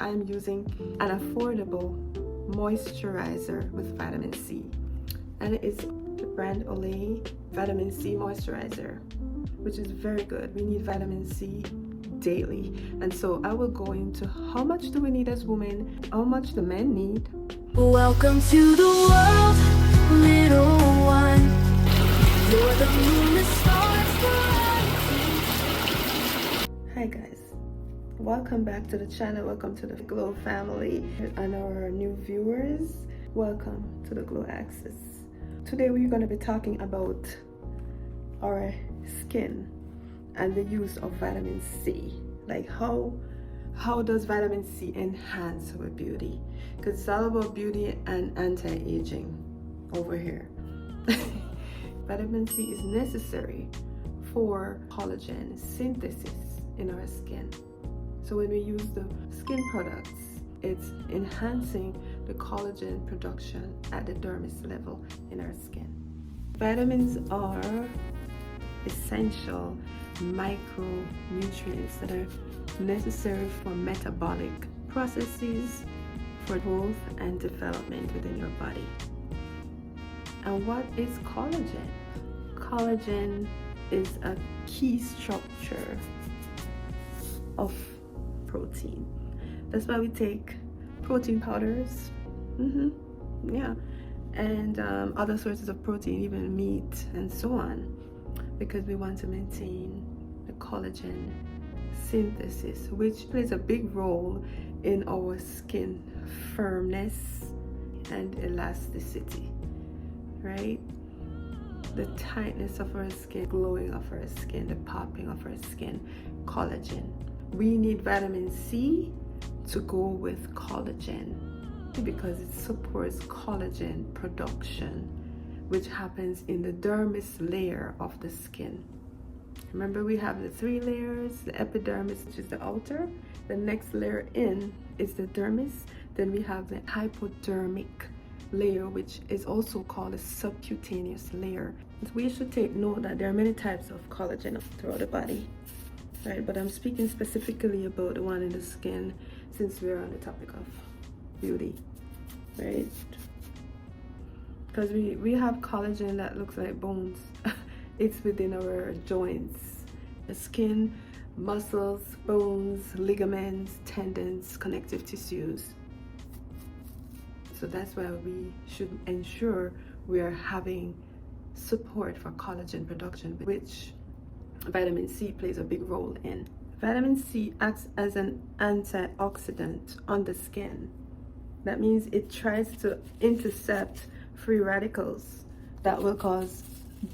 I'm using an affordable moisturizer with vitamin C, and it is the brand Olay Vitamin C Moisturizer, which is very good. We need vitamin C daily, and so I will go into how much do we need as women, how much the men need. Welcome to the world, little one. You're the moon that stars bright. Hi guys, welcome back to the channel. Welcome to the Glow family, and our new viewers, welcome to the Glow Axis. Today we're going to be talking about our skin and the use of vitamin C. Like how does vitamin C enhance our beauty? Because it's all about beauty and anti-aging over here. Vitamin C is necessary for collagen synthesis in our skin. So when we use the skin products, it's enhancing the collagen production at the dermis level in our skin. Vitamins are essential micronutrients that are necessary for metabolic processes, for growth and development within your body. And what is collagen? Collagen is a key structure of protein. That's why we take protein powders, and other sources of protein, even meat and so on, because we want to maintain the collagen synthesis, which plays a big role in our skin firmness and elasticity, right? The tightness of our skin, glowing of our skin, the popping of our skin, collagen. We need vitamin C to go with collagen because it supports collagen production, which happens in the dermis layer of the skin. Remember, we have the 3 layers: the epidermis, which is the outer, the next layer in is the dermis, then we have the hypodermic layer, which is also called a subcutaneous layer. We should take note that there are many types of collagen throughout the body, right? But I'm speaking specifically about the one in the skin, since we're on the topic of beauty, right? Because we have collagen that looks like bones. It's within our joints, the skin, muscles, bones, ligaments, tendons, connective tissues. So that's why we should ensure we are having support for collagen production, which vitamin C plays a big role in. Vitamin C acts as an antioxidant on the skin. That means it tries to intercept free radicals that will cause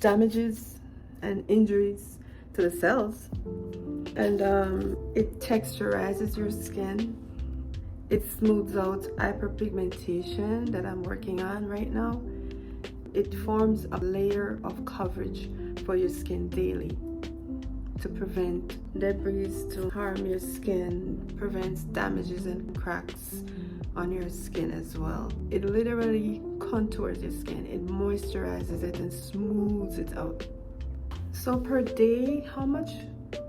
damages and injuries to the cells. And it texturizes your skin. It smooths out hyperpigmentation that I'm working on right now. It forms a layer of coverage for your skin daily to prevent debris to harm your skin, prevents damages and cracks on your skin as well. It literally contours your skin, it moisturizes it and smooths it out. So per day, how much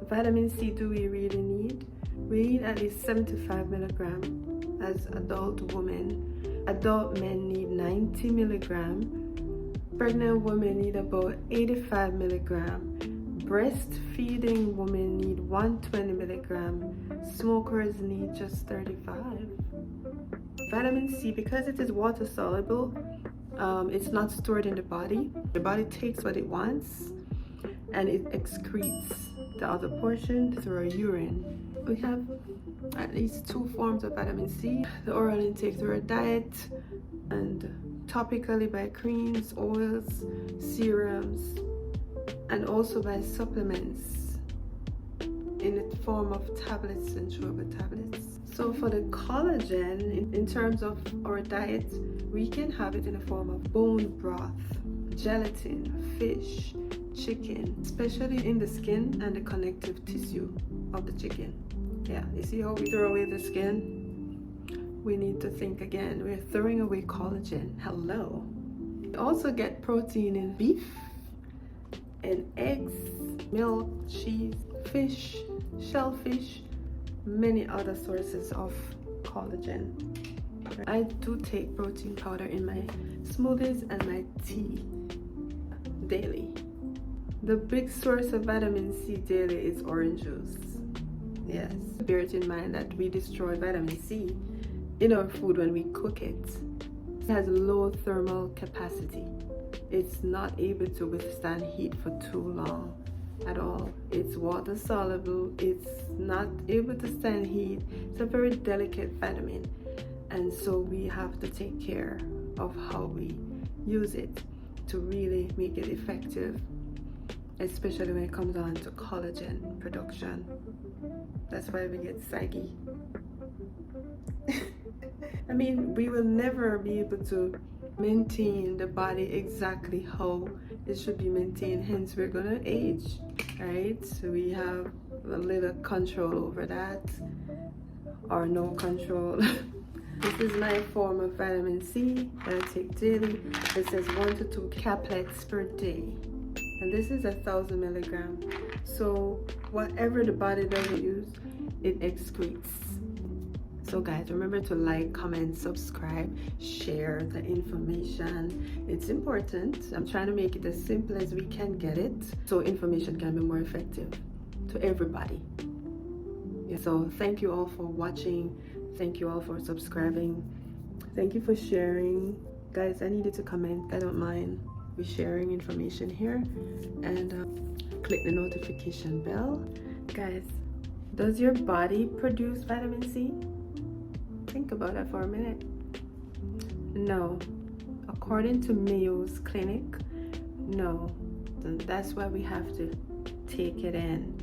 vitamin C do we really need? We need at least 75 milligrams as adult women. Adult men need 90 milligrams. Pregnant women need about 85 milligrams. Breastfeeding women need 120 milligrams. Smokers need just 35. Vitamin C, because it is water soluble, it's not stored in the body. The body takes what it wants and it excretes the other portion through our urine. We have at least 2 forms of vitamin C: the oral intake through our diet, and topically by creams, oils, serums, and also by supplements in the form of tablets and chewable tablets. So for the collagen, in terms of our diet, we can have it in the form of bone broth, gelatin, fish, chicken, especially in the skin and the connective tissue of the chicken. Yeah, you see how we throw away the skin? We need to think again. We're throwing away collagen. Hello. We also get protein in beef, in eggs, milk, cheese, fish, shellfish, many other sources of collagen. I do take protein powder in my smoothies and my tea daily. The big source of vitamin C daily is orange juice. Yes, bear it in mind that we destroy vitamin C in our food when we cook it. It has low thermal capacity. It's not able to withstand heat for too long at all. It's water soluble. It's not able to stand heat. It's a very delicate vitamin, and so we have to take care of how we use it to really make it effective, especially when it comes on to collagen production. That's why we get saggy. I mean, we will never be able to maintain the body exactly how it should be maintained, hence we're gonna age, right? So we have a little control over that, or no control. This is my form of vitamin C that I take daily. It says 1 to 2 caplets per day, and this is 1,000 milligrams. So whatever the body doesn't use, it excretes. So guys, remember to like, comment, subscribe, share the information. It's important. I'm trying to make it as simple as we can get it, so information can be more effective to everybody. So thank you all for watching. Thank you all for subscribing. Thank you for sharing. Guys, I needed to comment. I don't mind we sharing information here. And click the notification bell. Guys, does your body produce vitamin C? Think about that for a minute. No. According to Mayo's Clinic, no. And that's why we have to take it in.